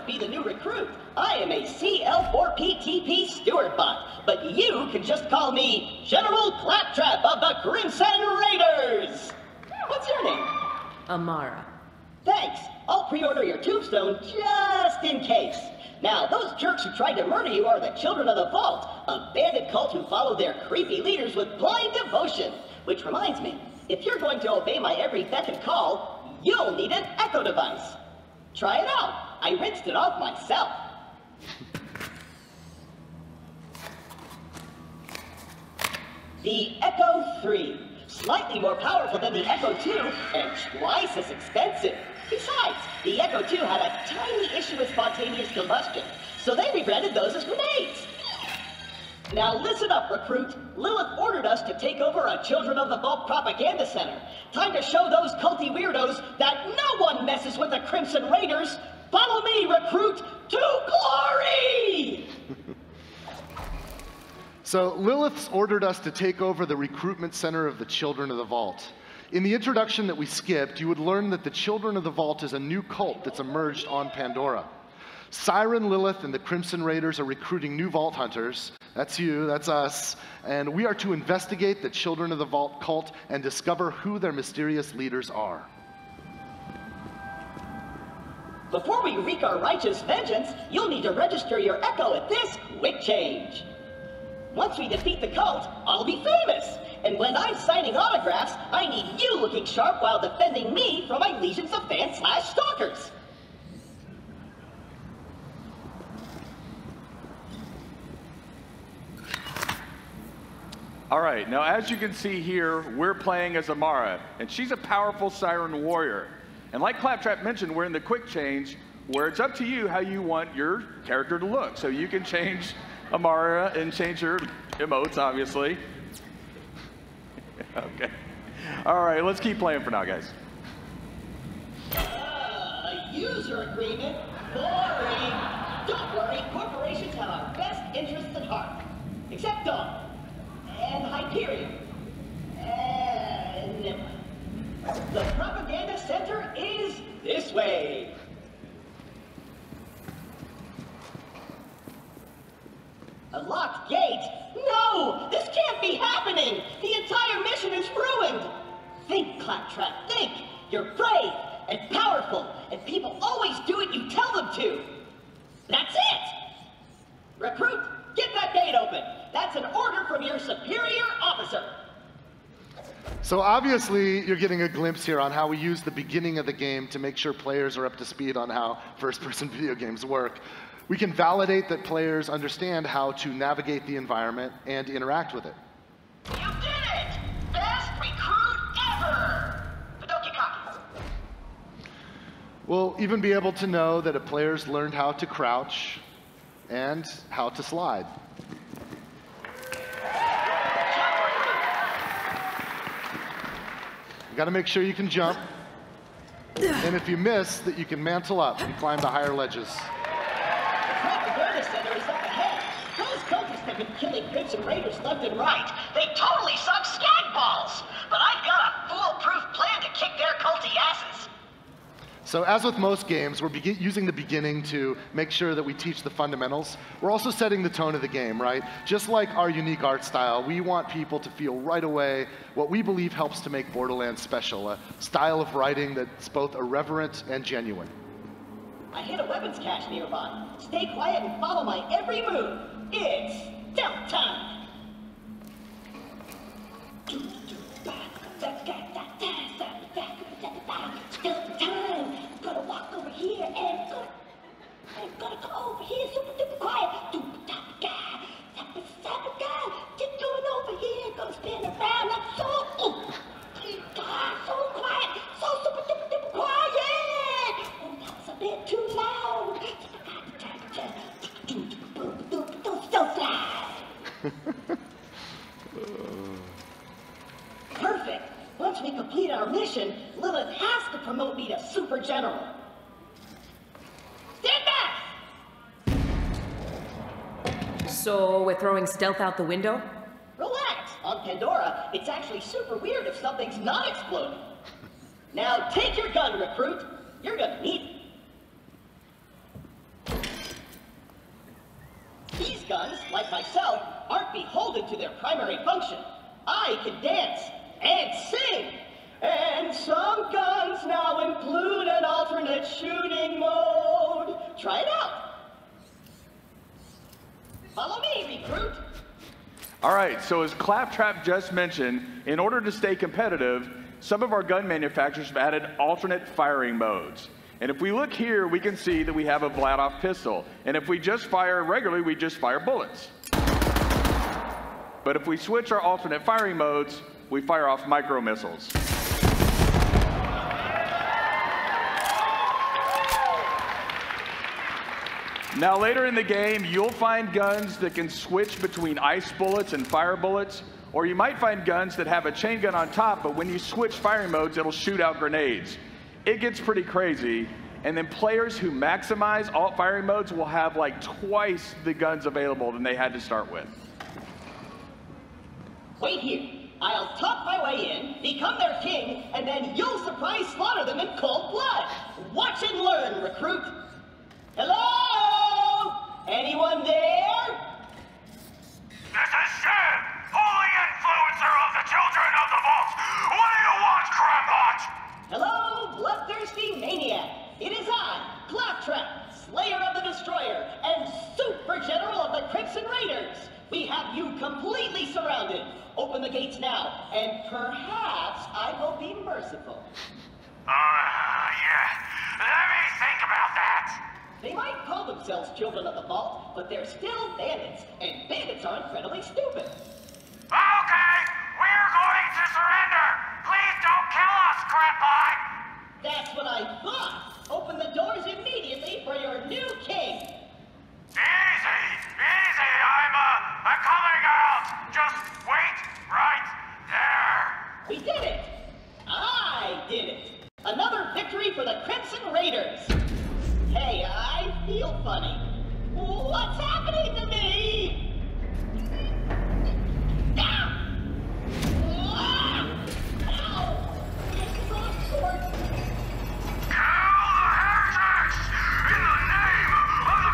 be the new recruit. I am a CL4PTP steward bot, but you can just call me General Claptrap of the Crimson Raiders. What's your name? Amara. Thanks. I'll pre-order your tombstone just in case. Now, those jerks who tried to murder you are the Children of the Vault, a bandit cult who follow their creepy leaders with blind devotion. Which reminds me, if you're going to obey my every beck and call, you'll need an echo device. Try it out. I rinsed it off myself. The Echo 3. Slightly more powerful than the Echo 2, and twice as expensive. Besides, the Echo 2 had a tiny issue with spontaneous combustion, so they rebranded those as grenades. Now listen up, recruit. Lilith ordered us to take over a Children of the Vault propaganda center. Time to show those culty weirdos that no one messes with the Crimson Raiders. Follow me, recruit, to glory! So Lilith's ordered us to take over the recruitment center of the Children of the Vault. In the introduction that we skipped, you would learn that the Children of the Vault is a new cult that's emerged on Pandora. Siren Lilith and the Crimson Raiders are recruiting new Vault Hunters. That's you, that's us. And we are to investigate the Children of the Vault cult and discover who their mysterious leaders are. Before we wreak our righteous vengeance, you'll need to register your Echo at this quick change. Once we defeat the cult, I'll be famous. And when I'm signing autographs, I need you looking sharp while defending me from my legions of fans/stalkers. All right, now as you can see here, we're playing as Amara, and she's a powerful Siren warrior. And like Claptrap mentioned, we're in the quick change, where it's up to you how you want your character to look. So you can change Amara and change her emotes, obviously. Okay. All right, let's keep playing for now, guys. A user agreement? Boring. Don't worry, corporations have our best interests at heart. Except Dawn. And Hyperion. And never mind. The propaganda center is this way. A locked gate? No! This can't be happening! The entire mission is ruined! Think, Claptrap, think! You're brave and powerful, and people always do what you tell them to! That's it! Recruit, get that gate open! That's an order from your superior officer! So obviously, you're getting a glimpse here on how we use the beginning of the game to make sure players are up to speed on how first-person video games work. We can validate that players understand how to navigate the environment and interact with it. You did it! Best recruit ever! But don't get cocky. We'll even be able to know that a player's learned how to crouch and how to slide. You gotta make sure you can jump. And if you miss, that you can mantle up and climb the higher ledges. Been killing Crimson Raiders left and right. They totally suck skag balls. But I've got a foolproof plan to kick their culty asses. So as with most games, we're using the beginning to make sure that we teach the fundamentals. We're also setting the tone of the game, right? Just like our unique art style, we want people to feel right away what we believe helps to make Borderlands special, a style of writing that's both irreverent and genuine. I hit a weapons cache nearby. Stay quiet and follow my every move. It's stealth time! Stealth time! Gonna walk over here and gonna go over here super duper quiet. Get going over here. Gonna spin around like so. So quiet. So super duper duper quiet. Oh, that was a bit too loud. Perfect. Once we complete our mission, Lilith has to promote me to Super General. Stand back! So we're throwing stealth out the window? Relax. On Pandora, it's actually super weird if something's not exploding. Now take your gun, recruit. You're gonna need it. guns, like myself, aren't beholden to their primary function. I can dance and sing. And some guns now include an alternate shooting mode. Try it out. Follow me, recruit. All right, so as Claptrap just mentioned, in order to stay competitive, some of our gun manufacturers have added alternate firing modes. And if we look here, we can see that we have a Vladoff pistol. And if we just fire regularly, we just fire bullets. But if we switch our alternate firing modes, we fire off micro missiles. Now later in the game, you'll find guns that can switch between ice bullets and fire bullets, or you might find guns that have a chain gun on top, but when you switch firing modes, it'll shoot out grenades. It gets pretty crazy, and then players who maximize alt firing modes will have like twice the guns available than they had to start with. Wait here. I'll talk my way in, become their king, and then you'll surprise slaughter them in cold blood. Watch and learn, recruit. Hello? Anyone there? This is Shem, holy influencer of the children of the vault. What do you want, Crampot? Hello, bloodthirsty maniac. It is I, Claptrap, Slayer of the Destroyer, and Super General of the Crimson Raiders. We have you completely surrounded. Open the gates now, and perhaps I will be merciful. Yeah. Let me think about that. They might call themselves Children of the Vault, but they're still bandits, and bandits are incredibly stupid. Okay, we're going to surrender. Please don't kill us, Crampot. That's what I thought. Open the doors immediately for your new king. Easy. I'm coming out. Just wait right there. We did it! I did it! Another victory for the Crimson Raiders! Hey, I feel funny. What's happening to me? Ah! Ah! Ow! This is awkward. Kill the heretics in the name of the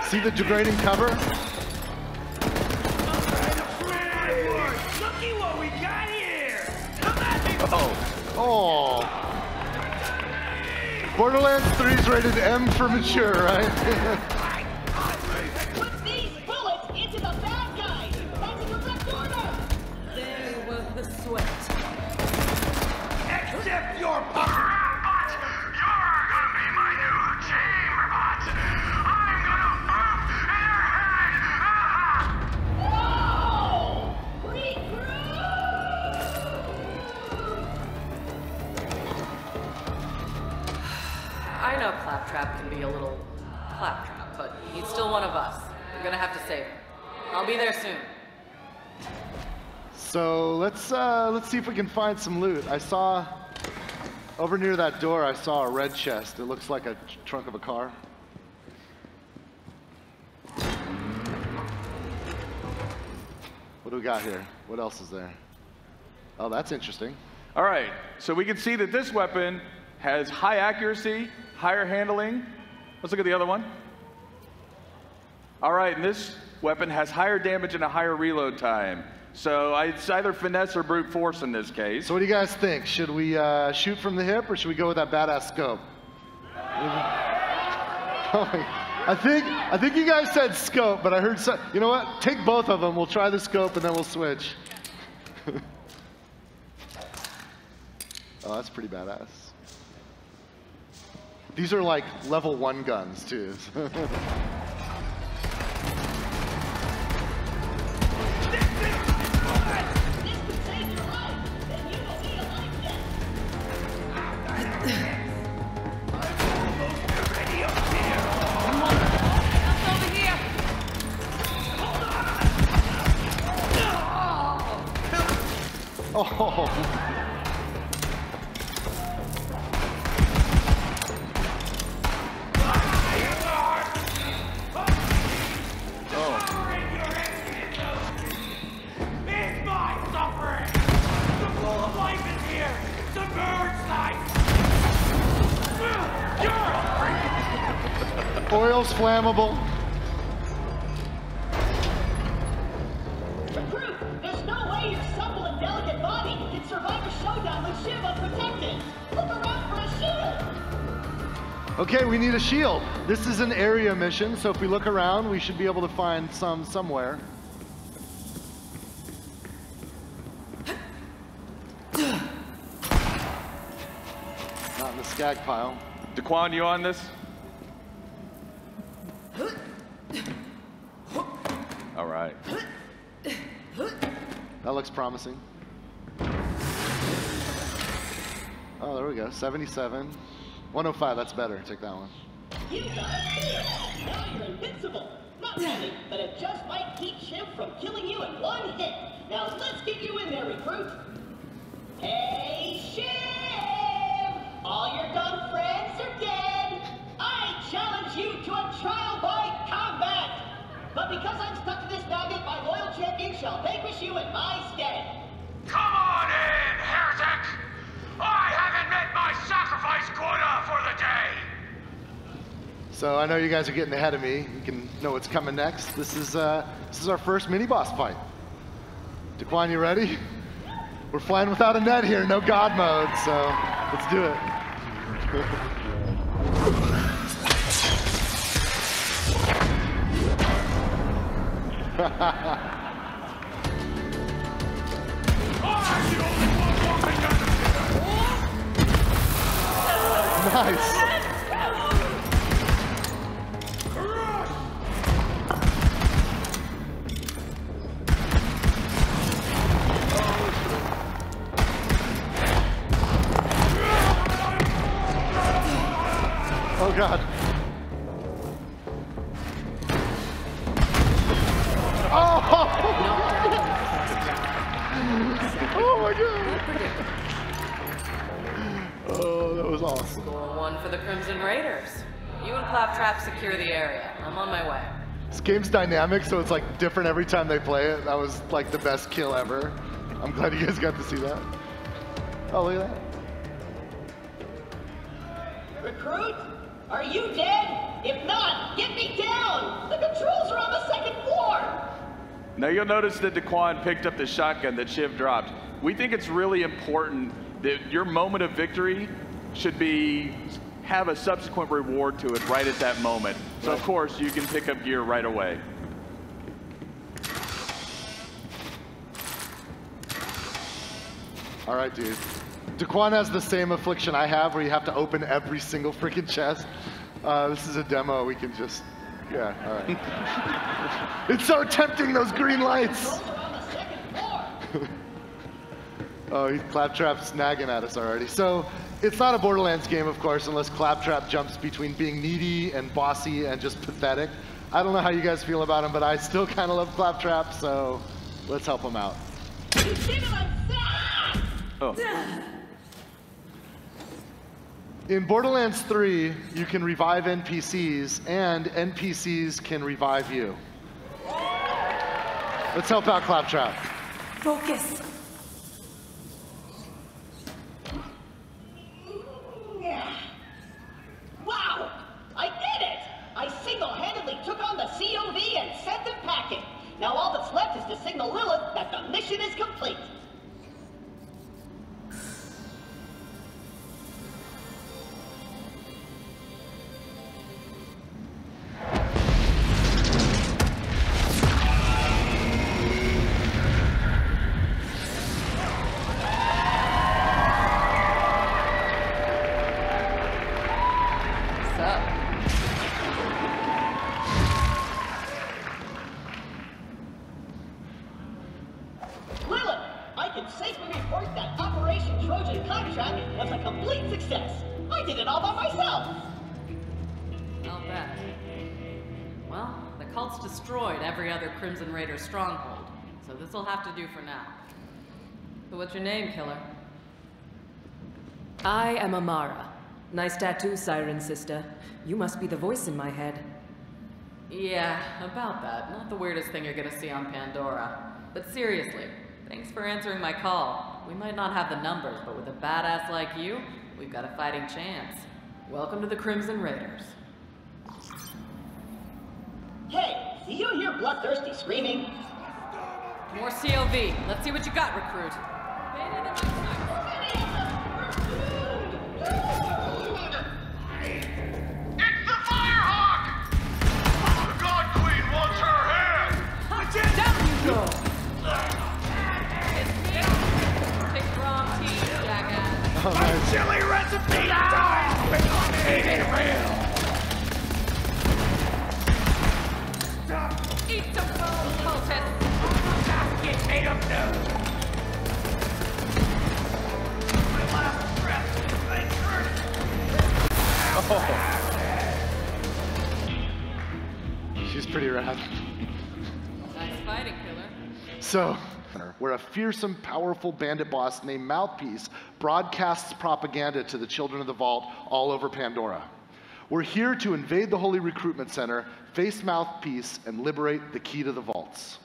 See the degrading cover? Looky what we got here! Come at me! Oh. Borderlands 3 is rated M for mature, right? Put these bullets into the bad guys! That's a direct order! There was the sweat. Accept your power! But you're gonna be my new chamber bot! I'm gonna boop in your head! Oh! Recruit! I know Claptrap can be a little claptrap, but he's still one of us. We're gonna have to save him. I'll be there soon. So let's see if we can find some loot. I saw over near that door. I saw a red chest. It looks like a trunk of a car. What do we got here? What else is there? Oh, that's interesting. All right, so we can see that this weapon has high accuracy, higher handling. Let's look at the other one. All right, and this weapon has higher damage and a higher reload time. So it's either finesse or brute force in this case. So what do you guys think? Should we shoot from the hip or should we go with that badass scope? I think you guys said scope, but I heard some, you know what? Take both of them. We'll try the scope and then we'll switch. Oh, that's pretty badass. These are like level 1 guns too. Oh. It's my Oil's flammable. Recruit, there's no way your supple and delicate body can survive a showdown with Shiv unprotected. Look around for a shield. Okay, we need a shield. This is an area mission, so if we look around, we should be able to find some somewhere. Not in the skag pile. Daquan, you on this? All right. That looks promising. Oh, there we go. 77. 105, that's better. Take that one. You got it. Now you're invincible. Not really, but it just might keep Shiv from killing you in one hit. Now let's get you in there, recruit. Hey, Shiv! All your dumb friends are dead. I challenge you to a trial by combat. But because I'm stuck to this magnet, my loyal champion shall vanquish you in my stead. Come on in, heretic! I haven't met my sacrifice quota for the day! So I know you guys are getting ahead of me. You can know what's coming next. This is our first mini-boss fight. Daquan, you ready? We're flying without a net here, no God mode, so let's do it. Nice. Oh God. Oh! Oh my God. Oh, that was awesome. Score one for the Crimson Raiders. You and Claptrap secure the area. I'm on my way. This game's dynamic, so it's like different every time they play it. That was like the best kill ever. I'm glad you guys got to see that. Oh, look at that. Recruit, are you dead? If not, get me down! The controls are on the second floor! Now you'll notice that Daquan picked up the shotgun that Shiv dropped. We think it's really important that your moment of victory should have a subsequent reward to it right at that moment. So of course you can pick up gear right away. All right, dude. Daquan has the same affliction I have, where you have to open every single freaking chest. This is a demo. We can just, yeah, all right. It's so tempting, those green lights. Controls are on the second floor! Oh, Claptrap's nagging at us already. So it's not a Borderlands game, of course, unless Claptrap jumps between being needy and bossy and just pathetic. I don't know how you guys feel about him, but I still kind of love Claptrap, so let's help him out. You did it on set! Oh. In Borderlands 3, you can revive NPCs, and NPCs can revive you. Let's help out Claptrap. Focus. Wow! I did it! I single-handedly took on the COV and sent them packing. Now all that's left is to signal Lilith that the mission is complete. Lilith, I can safely report that Operation Trojan Contract was a complete success. I did it all by myself. I'll bet. Well, the cult's destroyed every other Crimson Raider stronghold, so this'll have to do for now. So what's your name, killer? I am Amara. Nice tattoo, Siren Sister. You must be the voice in my head. Yeah, about that. Not the weirdest thing you're gonna see on Pandora. But seriously, thanks for answering my call. We might not have the numbers, but with a badass like you, we've got a fighting chance. Welcome to the Crimson Raiders. Do you hear bloodthirsty screaming? More COV. Let's see what you got, recruit. It's the Firehawk! The God Queen wants her head! Down you go! Take the wrong team, jackass. Oh, nice. Chili recipe time! Eat it real! Eat some bones, cultist! Get made up now! My last breath is She's pretty rad. Nice fighting, killer. So, where a fearsome, powerful bandit boss named Mouthpiece broadcasts propaganda to the children of the Vault all over Pandora. We're here to invade the Holy Recruitment Center, face Mouthpiece, and liberate the key to the vaults.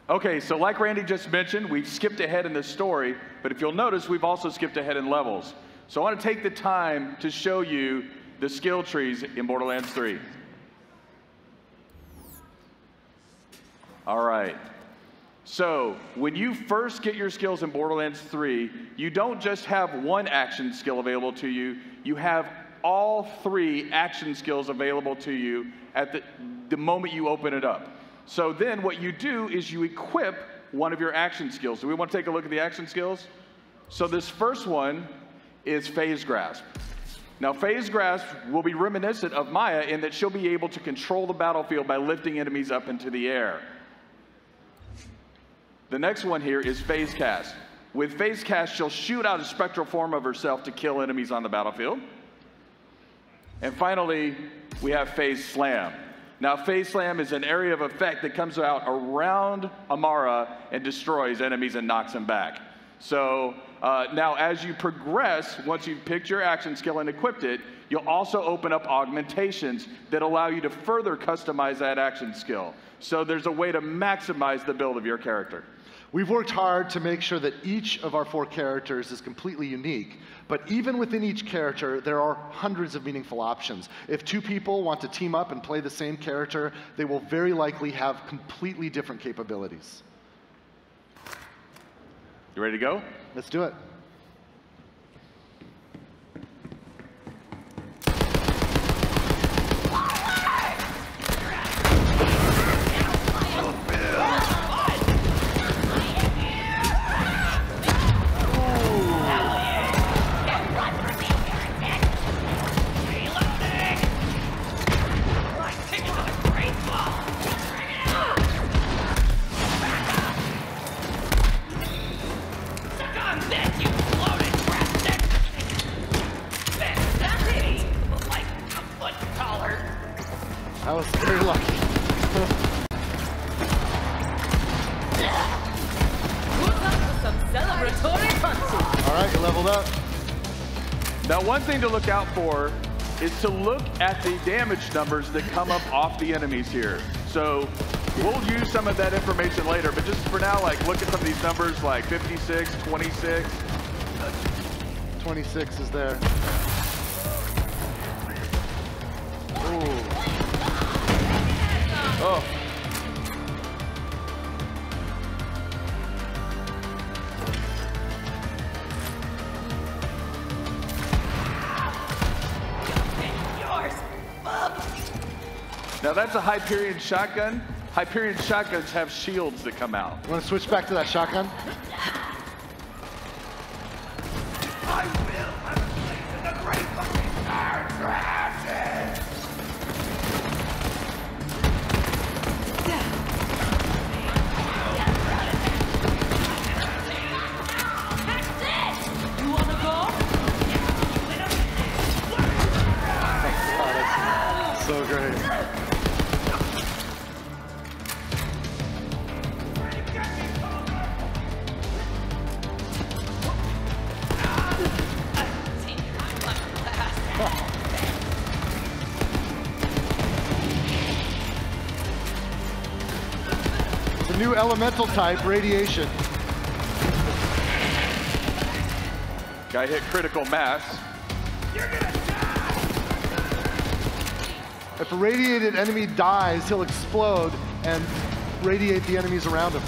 Okay, so like Randy just mentioned, we've skipped ahead in this story, but if you'll notice, we've also skipped ahead in levels. So I want to take the time to show you the skill trees in Borderlands 3. All right. So when you first get your skills in Borderlands 3, you don't just have one action skill available to you, you have all 3 action skills available to you at the moment you open it up. So then what you do is you equip one of your action skills. Do we want to take a look at the action skills? So this first one is Phase Grasp. Now Phase Grasp will be reminiscent of Maya in that she'll be able to control the battlefield by lifting enemies up into the air. The next one here is Phase Cast. With Phase Cast, she'll shoot out a spectral form of herself to kill enemies on the battlefield. And finally, we have Phase Slam. Now, Phase Slam is an area of effect that comes out around Amara and destroys enemies and knocks them back. So now as you progress, once you've picked your action skill and equipped it, you'll also open up augmentations that allow you to further customize that action skill. So there's a way to maximize the build of your character. We've worked hard to make sure that each of our 4 characters is completely unique, but even within each character, there are hundreds of meaningful options. If 2 people want to team up and play the same character, they will very likely have completely different capabilities. You ready to go? Let's do it. I was very lucky. Some celebratory punches. All right, you leveled up. Now, one thing to look out for is to look at the damage numbers that come up off the enemies here. So we'll use some of that information later, but just for now, like, look at some of these numbers like 56, 26. 26 is there. Ooh. Oh. Now that's a Hyperion shotgun. Hyperion shotguns have shields that come out. You want to switch back to that shotgun? I will have a place in the great fucking drafted! You wanna go? Oh, that's so great. The new elemental type, radiation. Guy hit critical mass. You're gonna die! If a radiated enemy dies, he'll explode and radiate the enemies around him.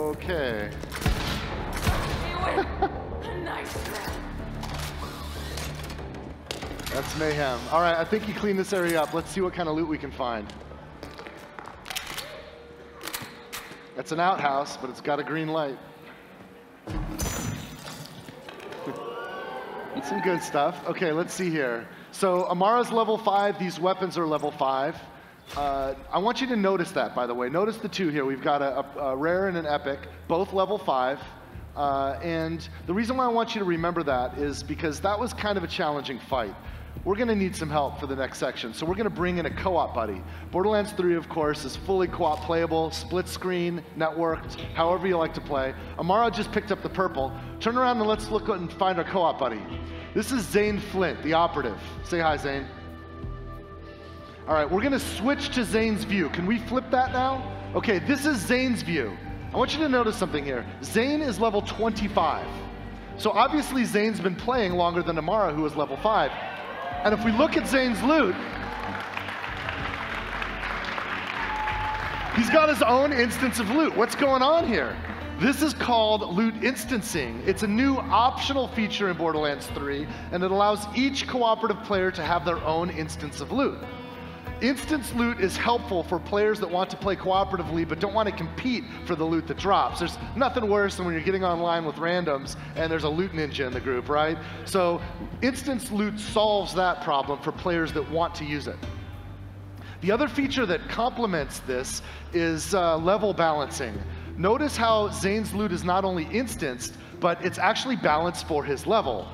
Okay. That's mayhem. All right, I think you cleaned this area up. Let's see what kind of loot we can find. It's an outhouse, but it's got a green light. It's some good stuff. Okay, let's see here. So Amara's level 5. These weapons are level 5. I want you to notice that, by the way. Notice the two here. We've got a rare and an epic, both level 5. And the reason why I want you to remember that is because that was kind of a challenging fight. We're going to need some help for the next section, so we're going to bring in a co-op buddy. Borderlands 3, of course, is fully co-op playable, split screen, networked, however you like to play. Amara just picked up the purple. Turn around and let's look and find our co-op buddy. This is Zane Flint, the operative. Say hi, Zane. All right, we're going to switch to Zane's view. Can we flip that now? Okay, this is Zane's view. I want you to notice something here. Zane is level 25. So obviously Zane's been playing longer than Amara, who is level 5. And if we look at Zane's loot, he's got his own instance of loot. What's going on here? This is called loot instancing. It's a new optional feature in Borderlands 3, and it allows each cooperative player to have their own instance of loot. Instance loot is helpful for players that want to play cooperatively but don't want to compete for the loot that drops. There's nothing worse than when you're getting online with randoms and there's a loot ninja in the group, right? So instance loot solves that problem for players that want to use it. The other feature that complements this is level balancing. Notice how Zane's loot is not only instanced, but it's actually balanced for his level.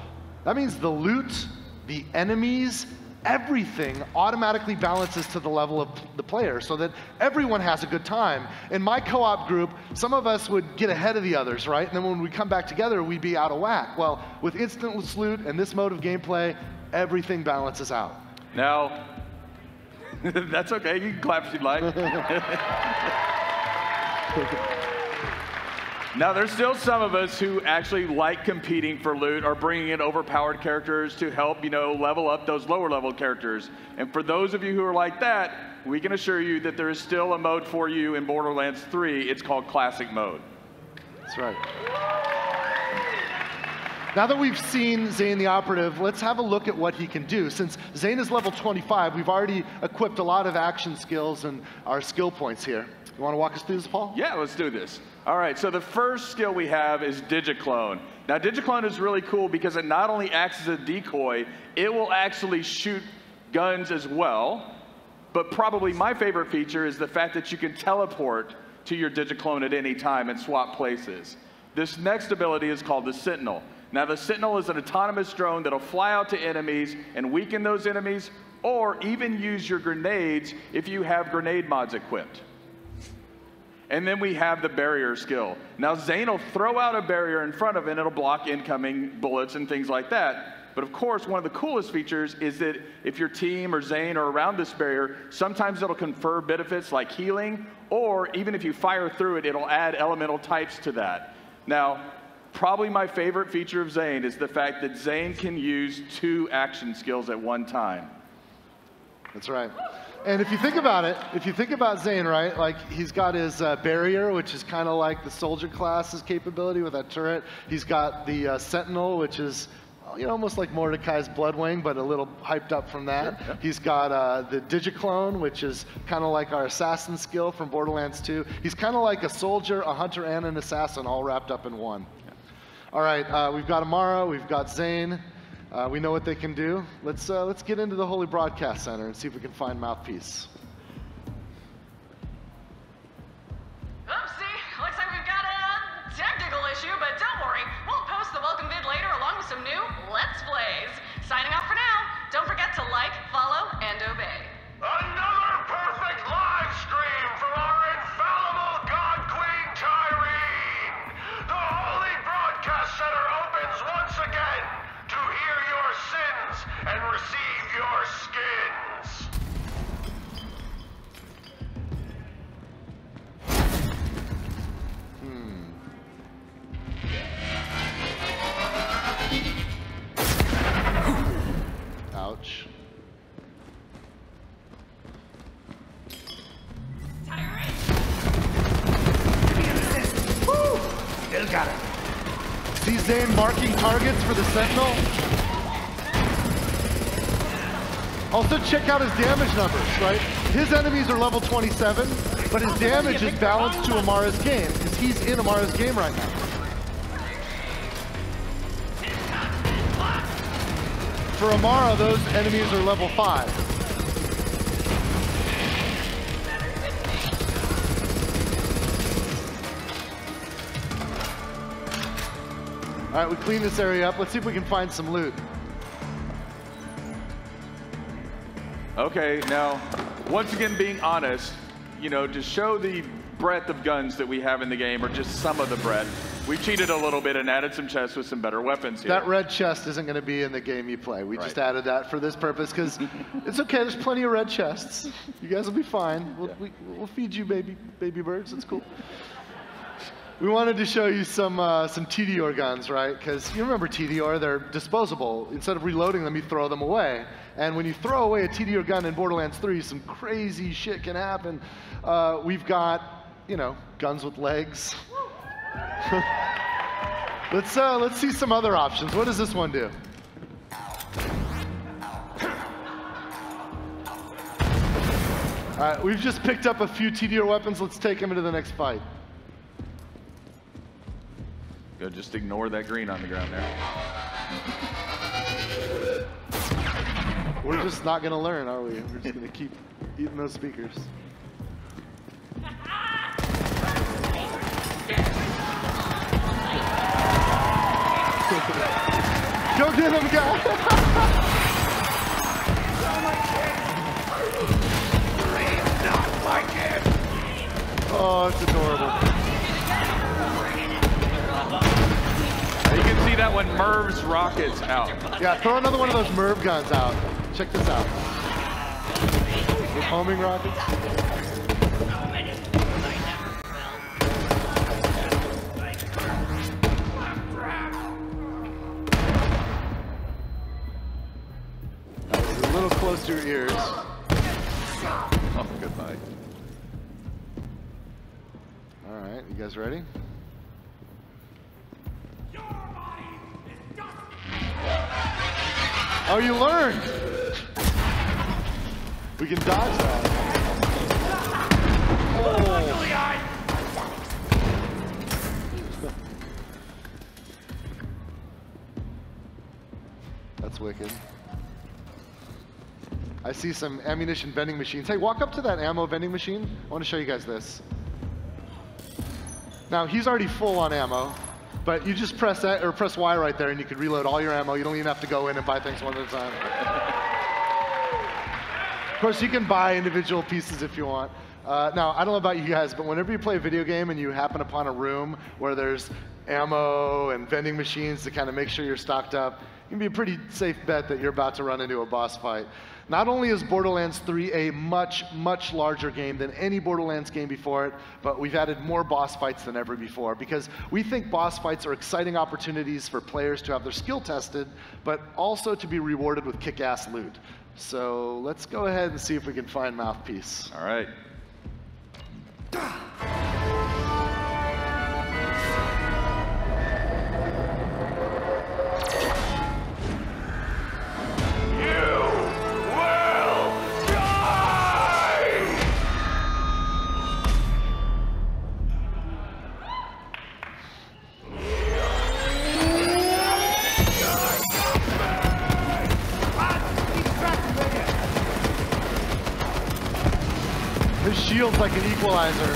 That means the loot, the enemies, everything automatically balances to the level of the player so that everyone has a good time. In my co-op group, some of us would get ahead of the others, right? And then when we come back together, we'd be out of whack. Well, with instant loot and this mode of gameplay, everything balances out. Now, that's okay. You can clap if you'd like. Now, there's still some of us who actually like competing for loot or bringing in overpowered characters to help, level up those lower level characters. And for those of you who are like that, we can assure you that there is still a mode for you in Borderlands 3. It's called Classic Mode. That's right. Now that we've seen Zane the Operative, let's have a look at what he can do. Since Zane is level 25, we've already equipped a lot of action skills and our skill points here. You want to walk us through this, Paul? Yeah, let's do this. All right, so the first skill we have is Digiclone. Now, Digiclone is really cool because it not only acts as a decoy, it will actually shoot guns as well. But probably my favorite feature is the fact that you can teleport to your Digiclone at any time and swap places. This next ability is called the Sentinel. Now, the Sentinel is an autonomous drone that'll fly out to enemies and weaken those enemies, or even use your grenades if you have grenade mods equipped. And then we have the barrier skill. Now, Zane will throw out a barrier in front of it, and it'll block incoming bullets and things like that. But of course, one of the coolest features is that if your team or Zane are around this barrier, sometimes it'll confer benefits like healing, or even if you fire through it, it'll add elemental types to that. Now, probably my favorite feature of Zane is the fact that Zane can use 2 action skills at one time. That's right. And if you think about it, if you think about Zane, right, like he's got his barrier, which is kind of like the soldier class's capability with that turret. He's got the Sentinel, which is almost like Mordecai's Bloodwing, but a little hyped up from that. Sure, yeah. He's got the Digiclone, which is kind of like our assassin skill from Borderlands 2. He's kind of like a soldier, a hunter, and an assassin all wrapped up in one. Yeah. All right, we've got Amara, we've got Zane. We know what they can do. Let's get into the Holy Broadcast Center and see if we can find Mouthpiece. Oopsie, looks like we've got a technical issue, but don't worry. We'll post the welcome vid later along with some new Let's Plays. Signing off for now. Don't forget to like, follow, and obey. Another perfect live stream from our infallible God Queen Tyreen! The Holy Broadcast Center opens once again to hear your sins and receive See Zane marking targets for the Sentinel? Also check out his damage numbers, right? His enemies are level 27, but his damage is balanced to Amara's game, because he's in Amara's game right now. For Amara, those enemies are level 5. All right, we clean this area up. Let's see if we can find some loot. Okay, now, once again, being honest, you know, to show the breadth of guns that we have in the game, or just some of the breadth, we cheated a little bit and added some chests with some better weapons here. That red chest isn't going to be in the game you play. We just added that for this purpose because it's okay. There's plenty of red chests. You guys will be fine. We'll feed you baby birds. It's cool. We wanted to show you some TDR guns, right? Because you remember TDR, they're disposable. Instead of reloading them, you throw them away. And when you throw away a TDR gun in Borderlands 3, some crazy shit can happen. We've got, you know, guns with legs. Let's see some other options. What does this one do? All right, we've just picked up a few TDR weapons. Let's take them into the next fight. Go, just ignore that green on the ground there. We're just not gonna learn, are we? We're just gonna keep eating those speakers. Go get him, guy! Oh, it's adorable. You can see that when Merv's rockets out. Yeah, throw another one of those Merv guns out. Check this out. With homing rockets. A little close to your ears. Oh, goodbye. All right, you guys ready? Oh, you learned! We can dodge that. Oh. That's wicked. I see some ammunition vending machines. Hey, walk up to that ammo vending machine. I want to show you guys this. Now, he's already full on ammo. But you just press that, or press Y right there, and you can reload all your ammo. You don't even have to go in and buy things one at a time. Of course, you can buy individual pieces if you want. Now, I don't know about you guys, but whenever you play a video game and you happen upon a room where there's ammo and vending machines to kind of make sure you're stocked up, it can be a pretty safe bet that you're about to run into a boss fight. Not only is Borderlands 3 a much, much larger game than any Borderlands game before it, but we've added more boss fights than ever before because we think boss fights are exciting opportunities for players to have their skill tested, but also to be rewarded with kick-ass loot. So let's go ahead and see if we can find Mouthpiece. All right. His shield's like an equalizer.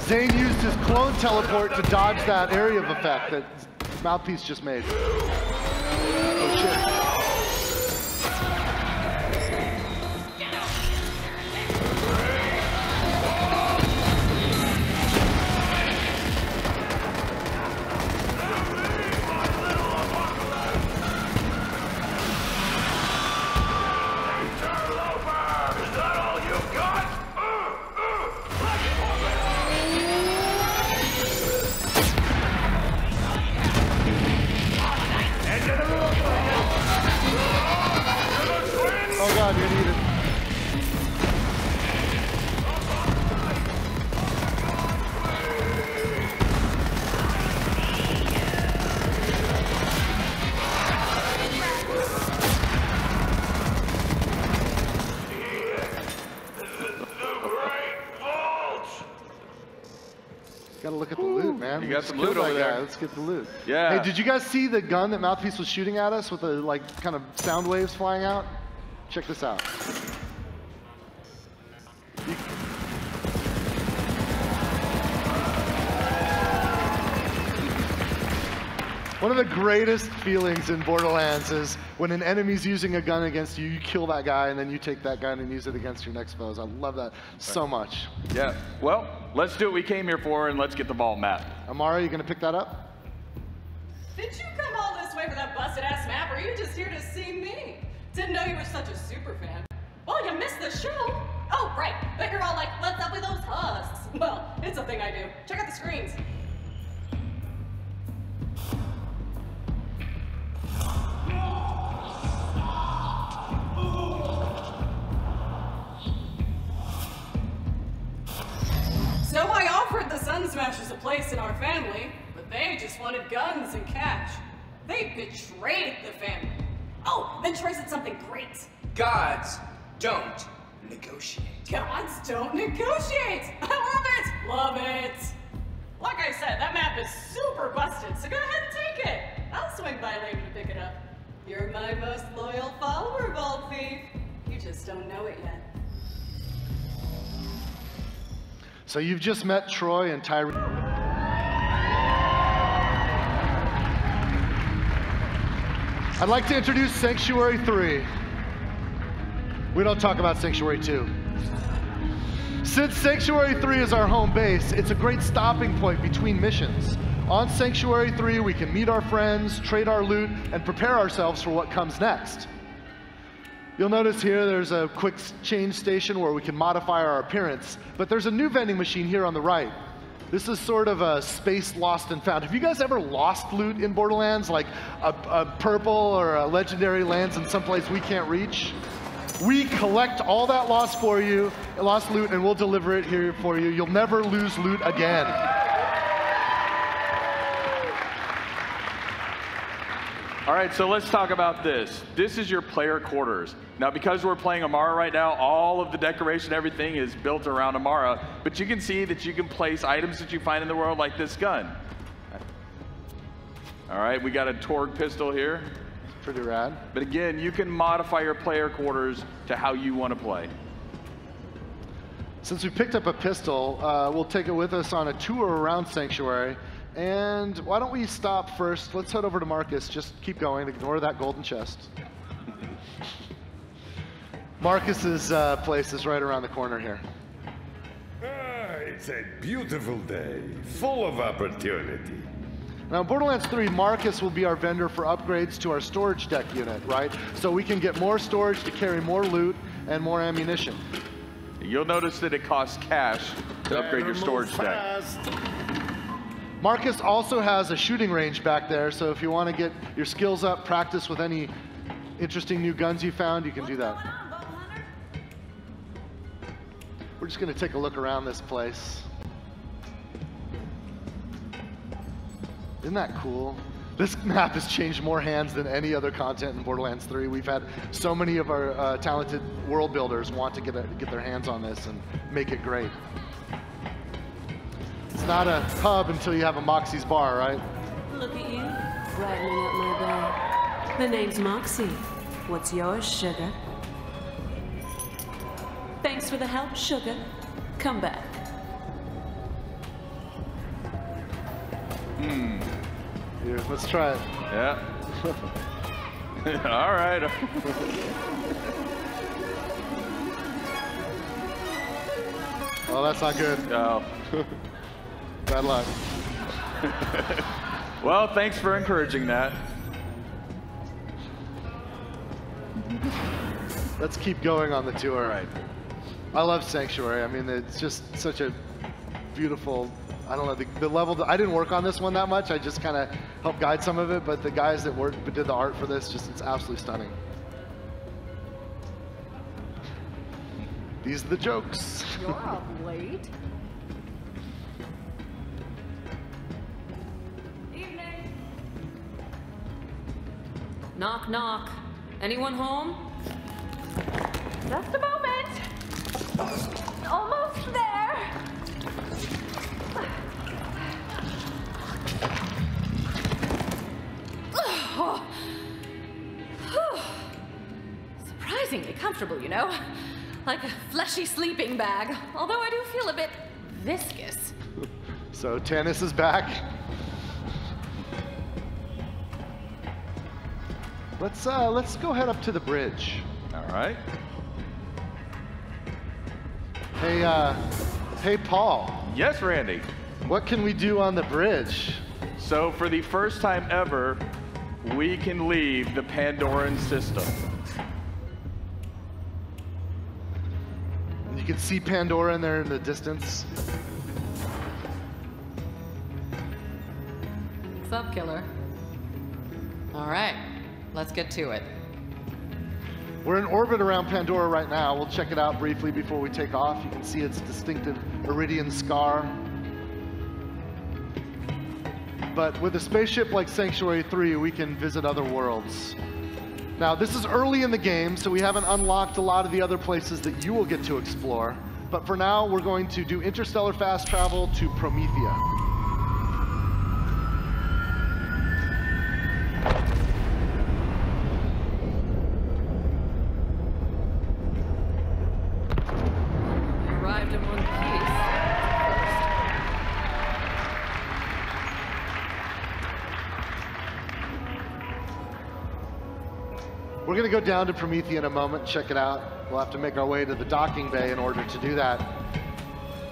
Zane used his clone teleport to dodge that area of effect that Mouthpiece just made. Oh shit. Oh god, you're needed. man. You We got just some killed loot that over guy. there. Let's get the loot. Yeah. Hey, did you guys see the gun that Mouthpiece was shooting at us with the like kind of sound waves flying out? Check this out. One of the greatest feelings in Borderlands is when an enemy's using a gun against you, you kill that guy, and then you take that gun and use it against your next foes. I love that so much. Yeah. Well, let's do what we came here for, and let's get the vault map. Amara, you gonna pick that up? Did you come all this way for that busted-ass map, or are you just here to see me? Didn't know you were such a super fan. Well, you missed the show. Oh, right. But you're all like, what's up with those husks? Well, it's a thing I do. Check out the screens. So I offered the Sun Smashers a place in our family, but they just wanted guns and cash. They betrayed the family. Oh, then Troy said something great. Gods don't negotiate. Gods don't negotiate! I love it! Love it! Like I said, that map is super busted, so go ahead and take it. I'll swing by later to pick it up. You're my most loyal follower, Vault Thief. You just don't know it yet. So you've just met Troy and Tyree. I'd like to introduce Sanctuary 3. We don't talk about Sanctuary 2. Since Sanctuary 3 is our home base, it's a great stopping point between missions. On Sanctuary 3, we can meet our friends, trade our loot, and prepare ourselves for what comes next. You'll notice here there's a quick change station where we can modify our appearance, but there's a new vending machine here on the right. This is sort of a space lost and found. Have you guys ever lost loot in Borderlands, like a purple or a legendary lands in some place we can't reach? We collect all that lost loot, and we'll deliver it here for you. You'll never lose loot again. All right, so let's talk about this. This is your player quarters. Now, because we're playing Amara right now, all of the decoration, everything is built around Amara, but you can see that you can place items that you find in the world like this gun. All right, we got a Torg pistol here. It's pretty rad. But again, you can modify your player quarters to how you want to play. Since we picked up a pistol, we'll take it with us on a tour around Sanctuary. And why don't we stop first? Let's head over to Marcus. Just keep going. Ignore that golden chest. Marcus's place is right around the corner here. It's a beautiful day, full of opportunity. Now, in Borderlands 3, Marcus will be our vendor for upgrades to our storage deck unit, right? So we can get more storage to carry more loot and more ammunition. You'll notice that it costs cash to upgrade your storage deck. Marcus also has a shooting range back there, so if you want to get your skills up, practice with any interesting new guns you found, you can do that. We're just going to take a look around this place. Isn't that cool? This map has changed more hands than any other content in Borderlands 3. We've had so many of our talented world builders want to get their hands on this and make it great. It's not a pub until you have a Moxie's bar, right? Look at you, brightening up my day. The name's Moxie. What's yours, sugar? Thanks for the help, sugar. Come back. Here, let's try it. Yeah. All right. Oh, that's not good. Oh. Bad luck. Well, thanks for encouraging that. Let's keep going on the tour. All right. I love Sanctuary. I mean, it's just such a beautiful, I don't know, the level, I didn't work on this one that much. I just kind of helped guide some of it, but the guys that did the art for this, it's absolutely stunning. These are the jokes. You're up late. Evening. Knock, knock. Anyone home? Just a moment. Almost there. Oh. Surprisingly comfortable, you know? Like a fleshy sleeping bag, although I do feel a bit viscous. So Tannis is back. Let's go head up to the bridge. All right. Hey Paul. Yes, Randy. What can we do on the bridge? So for the first time ever, we can leave the Pandoran system. You can see Pandora in there in the distance. What's up, killer? All right, let's get to it. We're in orbit around Pandora right now. We'll check it out briefly before we take off. You can see its distinctive iridian scar. But with a spaceship like Sanctuary 3, we can visit other worlds. Now, this is early in the game, so we haven't unlocked a lot of the other places that you will get to explore. But for now, we're going to do interstellar fast travel to Promethea. Arrived in one piece. We're going to go down to Promethea in a moment and check it out. We'll have to make our way to the docking bay in order to do that.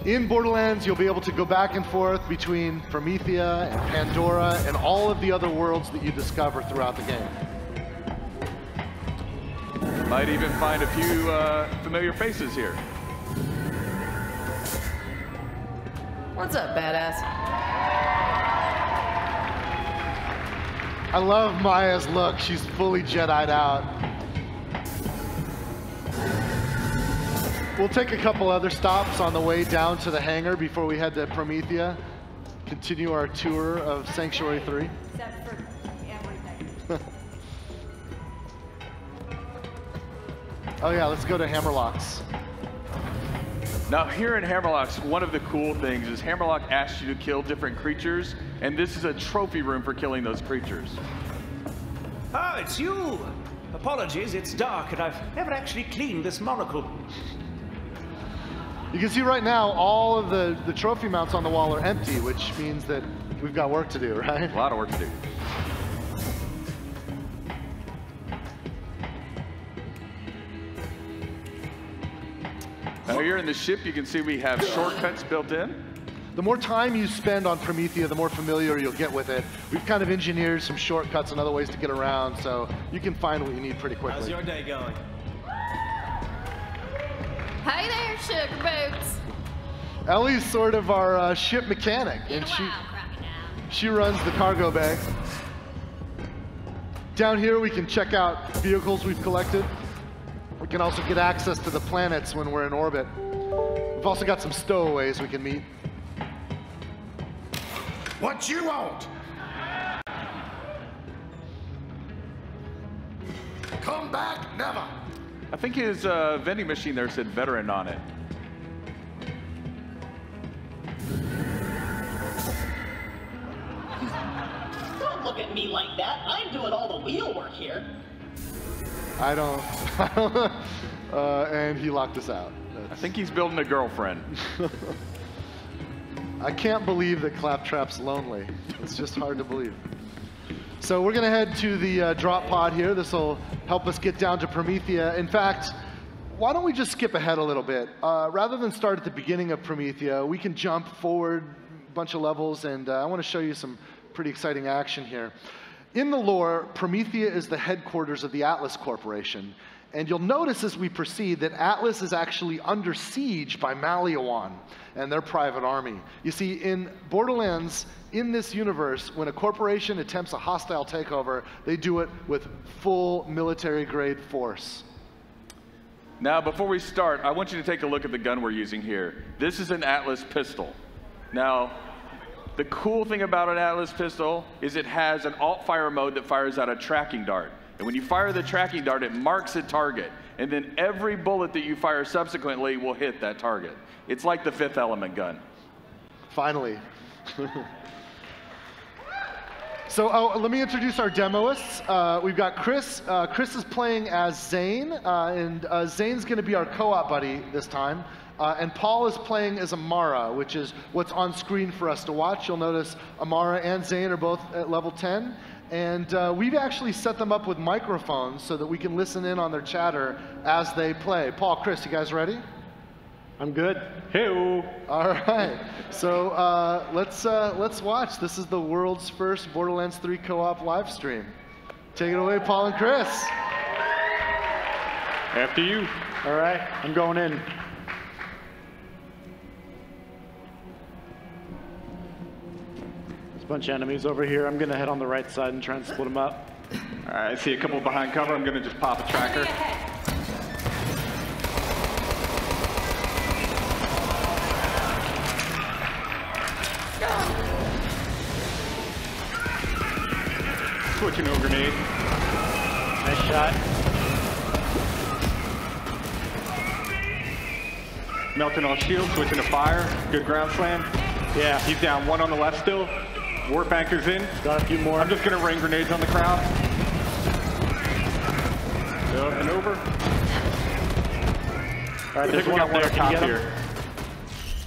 In Borderlands, you'll be able to go back and forth between Promethea and Pandora and all of the other worlds that you discover throughout the game. Might even find a few familiar faces here. What's up, badass? I love Maya's look. She's fully Jedi'd out. We'll take a couple other stops on the way down to the hangar before we head to Promethea. Continue our tour of Sanctuary 3. Except for everything. Oh yeah, let's go to Hammerlocks. Now here in Hammerlocks, one of the cool things is Hammerlock asks you to kill different creatures, and this is a trophy room for killing those creatures. Ah, it's you! Apologies, it's dark and I've never actually cleaned this monocle. You can see right now all of the trophy mounts on the wall are empty, which means that we've got work to do, right? A lot of work to do. Now here in the ship, you can see we have shortcuts built in. The more time you spend on Promethea, the more familiar you'll get with it. We've kind of engineered some shortcuts and other ways to get around, so you can find what you need pretty quickly. How's your day going? Hey there, sugar boots. Ellie's sort of our ship mechanic, and she runs the cargo bay. Down here, we can check out vehicles we've collected. We can also get access to the planets when we're in orbit. We've also got some stowaways we can meet. What you want? Come back, never. I think his vending machine there said veteran on it. Don't look at me like that. I'm doing all the wheel work here. I don't, and he locked us out. I think he's building a girlfriend. I can't believe that Claptrap's lonely. It's just hard to believe. So we're gonna head to the drop pod here. This will help us get down to Promethea. In fact, why don't we just skip ahead a little bit? Rather than start at the beginning of Promethea, we can jump forward a bunch of levels, and I wanna show you some pretty exciting action here. In the lore, Promethea is the headquarters of the Atlas Corporation. And you'll notice as we proceed that Atlas is actually under siege by Maliwan and their private army. You see, in Borderlands, in this universe, when a corporation attempts a hostile takeover, they do it with full military-grade force. Now, before we start, I want you to take a look at the gun we're using here. This is an Atlas pistol. Now, the cool thing about an Atlas pistol is it has an alt-fire mode that fires out a tracking dart. And when you fire the tracking dart, it marks a target. And then every bullet that you fire subsequently will hit that target. It's like the Fifth Element gun. Finally. So let me introduce our demoists. We've got Chris. Chris is playing as Zane, and Zane's going to be our co-op buddy this time. And Paul is playing as Amara, which is what's on screen for us to watch. You'll notice Amara and Zane are both at level 10. And we've actually set them up with microphones so that we can listen in on their chatter as they play. Paul, Chris, you guys ready? I'm good. Hey-o. All right. So let's watch. This is the world's first Borderlands 3 co-op live stream. Take it away, Paul and Chris. After you. All right, I'm going in. There's a bunch of enemies over here. I'm gonna head on the right side and try and split them up. All right, I see a couple behind cover. I'm gonna just pop a tracker. Switching to a grenade. Nice shot. Melting on shield, switching to fire. Good ground slam. Yeah. He's down, one on the left still. Warp anchor's in. Got a few more. I'm just gonna rain grenades on the crowd. Up and over. All right, I think we got one up top here.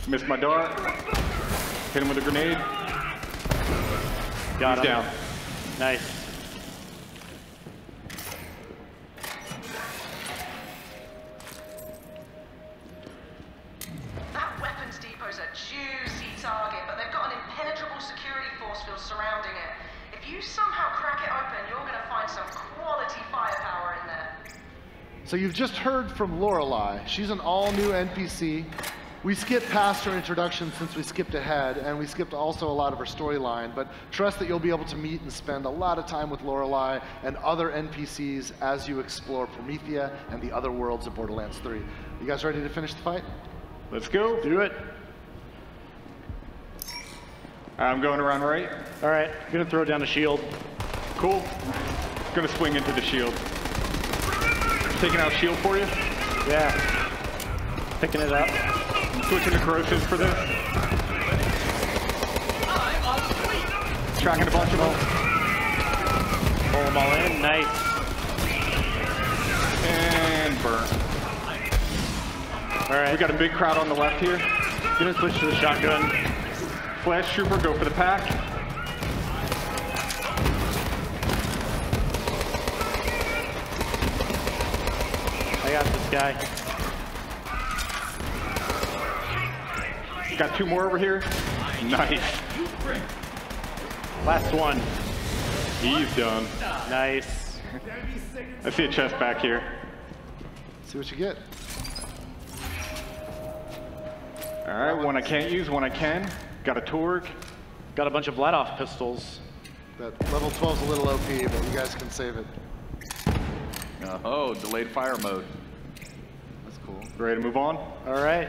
Missed my dart. Hit him with a grenade. Got him. He's down. Nice. That weapons depot's a juicy target, but they've got an impenetrable security force field surrounding it. If you somehow crack it open, you're gonna find some quality firepower in there. So you've just heard from Lorelei. She's an all-new NPC. We skipped past her introduction since we skipped ahead, and we skipped also a lot of her storyline, but trust that you'll be able to meet and spend a lot of time with Lorelei and other NPCs as you explore Promethea and the other worlds of Borderlands 3. You guys ready to finish the fight? Let's go. Do it. I'm going around right. All right, I'm gonna throw down a shield. Cool. Gonna swing into the shield. Taking out shield for you? Yeah. Picking it up. Switching to corrosives for this. Tracking a bunch of them. Pull them all in. Nice. And burn. All right. We got a big crowd on the left here. Gonna switch to the shotgun. Flash trooper, go for the pack. I got this guy. Got two more over here. Nice. Last one. He's done. Nice. I see a chest back here. See what you get. All right, one I can't use, one I can. Got a Torg. Got a bunch of let-off pistols. That level 12's a little OP, but you guys can save it. Oh, delayed fire mode. That's cool. Ready to move on? All right.